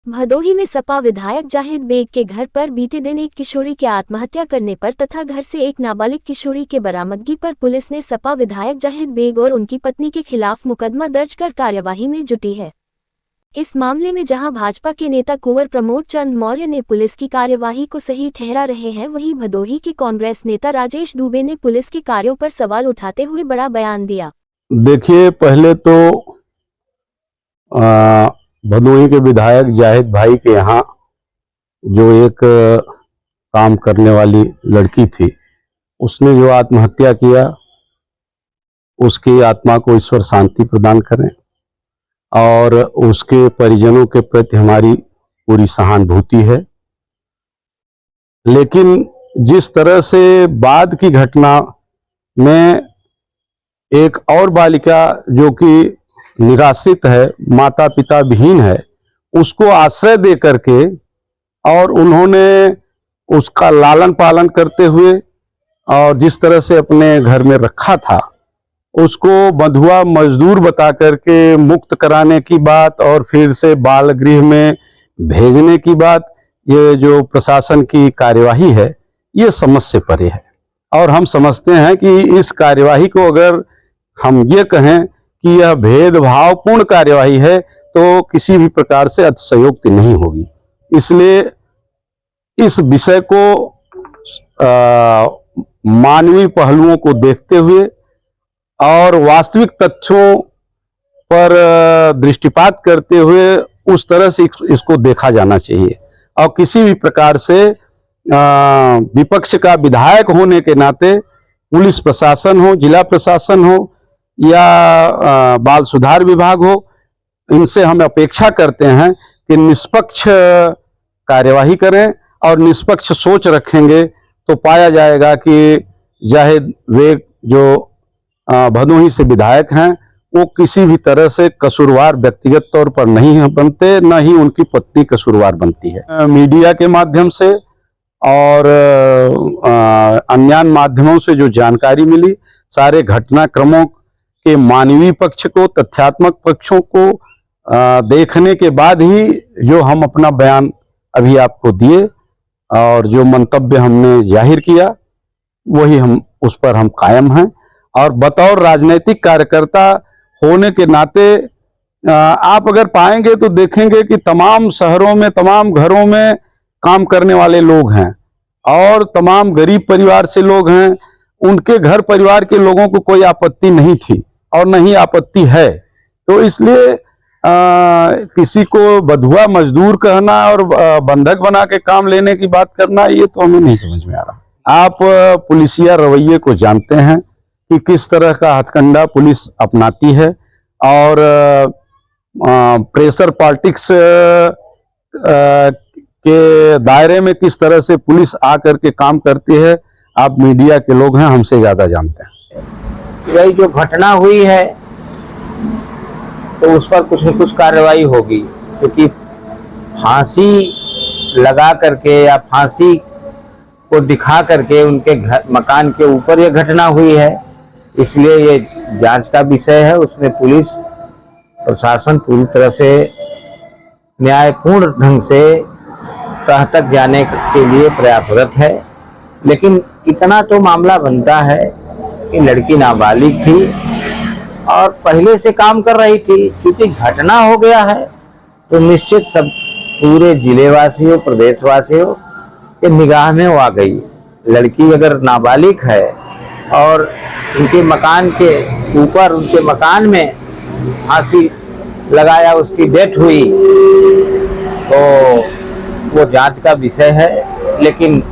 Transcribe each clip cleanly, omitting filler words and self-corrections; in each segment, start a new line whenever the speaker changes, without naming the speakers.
भदोही में सपा विधायक जाहिद बेग के घर पर बीते दिन एक किशोरी के आत्महत्या करने पर तथा घर से एक नाबालिग किशोरी के बरामदगी पर पुलिस ने सपा विधायक जाहिद बेग और उनकी पत्नी के खिलाफ मुकदमा दर्ज कर कार्यवाही में जुटी है। इस मामले में जहां भाजपा के नेता कुंवर प्रमोद चंद मौर्य ने पुलिस की कार्यवाही को सही ठहरा रहे हैं, वहीं भदोही के कांग्रेस नेता राजेश दुबे ने पुलिस के कार्यों पर सवाल उठाते हुए बड़ा बयान दिया।
देखिए, पहले तो भदोही के विधायक जाहिद भाई के यहाँ जो एक काम करने वाली लड़की थी, उसने जो आत्महत्या किया, उसकी आत्मा को ईश्वर शांति प्रदान करें और उसके परिजनों के प्रति हमारी पूरी सहानुभूति है। लेकिन जिस तरह से बाद की घटना में एक और बालिका जो कि निराश्रित है, माता पिता विहीन है, उसको आश्रय दे करके और उन्होंने उसका लालन पालन करते हुए और जिस तरह से अपने घर में रखा था, उसको बंधुआ मजदूर बता करके मुक्त कराने की बात और फिर से बाल गृह में भेजने की बात, ये जो प्रशासन की कार्यवाही है, ये समझ से परे है। और हम समझते हैं कि इस कार्यवाही को अगर हम ये कहें कि यह भेदभाव पूर्ण कार्यवाही है तो किसी भी प्रकार से अतिशयोक्ति नहीं होगी। इसलिए इस विषय को मानवीय पहलुओं को देखते हुए और वास्तविक तथ्यों पर दृष्टिपात करते हुए उस तरह से इसको देखा जाना चाहिए और किसी भी प्रकार से विपक्ष का विधायक होने के नाते पुलिस प्रशासन हो, जिला प्रशासन हो या बाल सुधार विभाग हो, इनसे हम अपेक्षा करते हैं कि निष्पक्ष कार्यवाही करें और निष्पक्ष सोच रखेंगे तो पाया जाएगा कि जाहिद बेग जो भदोही से विधायक हैं, वो किसी भी तरह से कसूरवार व्यक्तिगत तौर पर नहीं बनते, न ही उनकी पत्नी कसूरवार बनती है। मीडिया के माध्यम से और अन्य माध्यमों से जो जानकारी मिली, सारे घटनाक्रमों के मानवीय पक्ष को, तथ्यात्मक पक्षों को देखने के बाद ही जो हम अपना बयान अभी आपको दिए और जो मंतव्य हमने जाहिर किया, वही हम उस पर हम कायम हैं। और बतौर राजनीतिक कार्यकर्ता होने के नाते आप अगर पाएंगे तो देखेंगे कि तमाम शहरों में, तमाम घरों में काम करने वाले लोग हैं और तमाम गरीब परिवार से लोग हैं। उनके घर परिवार के लोगों को कोई आपत्ति नहीं थी और नहीं आपत्ति है। तो इसलिए किसी को बंधुआ मजदूर कहना और बंधक बना के काम लेने की बात करना, ये तो हमें नहीं समझ में आ रहा। आप पुलिसिया रवैये को जानते हैं कि किस तरह का हथकंडा पुलिस अपनाती है और प्रेशर पॉलिटिक्स के दायरे में किस तरह से पुलिस आकर के काम करती है। आप मीडिया के लोग हैं, हमसे ज्यादा जानते हैं।
यही जो घटना हुई है तो उस पर कुछ न कुछ कार्रवाई होगी, क्योंकि फांसी लगा करके या फांसी को दिखा करके उनके घर मकान के ऊपर ये घटना हुई है, इसलिए ये जांच का विषय है। उसमें पुलिस प्रशासन पूरी तरह से न्यायपूर्ण ढंग से तह तक जाने के लिए प्रयासरत है। लेकिन इतना तो मामला बनता है कि लड़की नाबालिग थी और पहले से काम कर रही थी। क्योंकि घटना हो गया है तो निश्चित सब पूरे जिले वासियों, प्रदेशवासियों के निगाह में वो आ गई। लड़की अगर नाबालिग है और उनके मकान के ऊपर, उनके मकान में फांसी लगाया, उसकी डेथ हुई, तो वो जांच का विषय है। लेकिन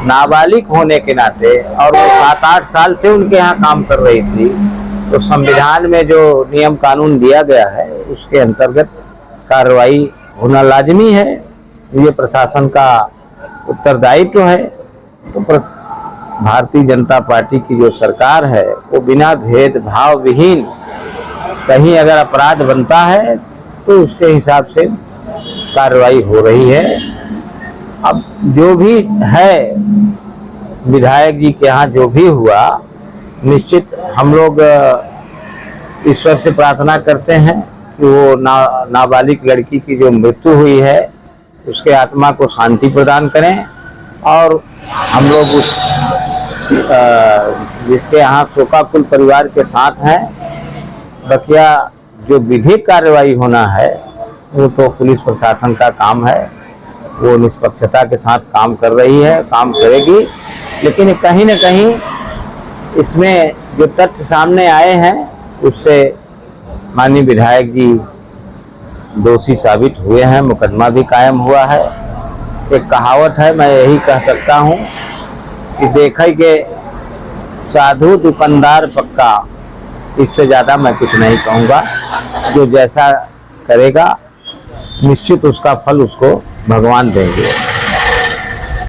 नाबालिग होने के नाते और वो 7-8 साल से उनके यहाँ काम कर रही थी, तो संविधान में जो नियम कानून दिया गया है उसके अंतर्गत कार्रवाई होना लाजमी है। ये प्रशासन का उत्तरदायित्व है। तो भारतीय जनता पार्टी की जो सरकार है वो बिना भेदभाव विहीन, कहीं अगर अपराध बनता है तो उसके हिसाब से कार्रवाई हो रही है। अब जो भी है, विधायक जी के यहाँ जो भी हुआ, निश्चित हम लोग ईश्वर से प्रार्थना करते हैं कि वो नाबालिग लड़की की जो मृत्यु हुई है उसके आत्मा को शांति प्रदान करें। और हम लोग उस जिसके यहाँ शोकाकुल परिवार के साथ हैं, बकिया जो विधिक कार्रवाई होना है वो तो पुलिस प्रशासन का काम है, वो निष्पक्षता के साथ काम कर रही है, काम करेगी। लेकिन कहीं न कहीं इसमें जो तथ्य सामने आए हैं उससे माननीय विधायक जी दोषी साबित हुए हैं, मुकदमा भी कायम हुआ है। एक कहावत है, मैं यही कह सकता हूँ कि देखे के साधु दुकानदार पक्का, इससे ज़्यादा मैं कुछ नहीं कहूँगा। जो जैसा करेगा निश्चित उसका फल उसको भगवान देंगे।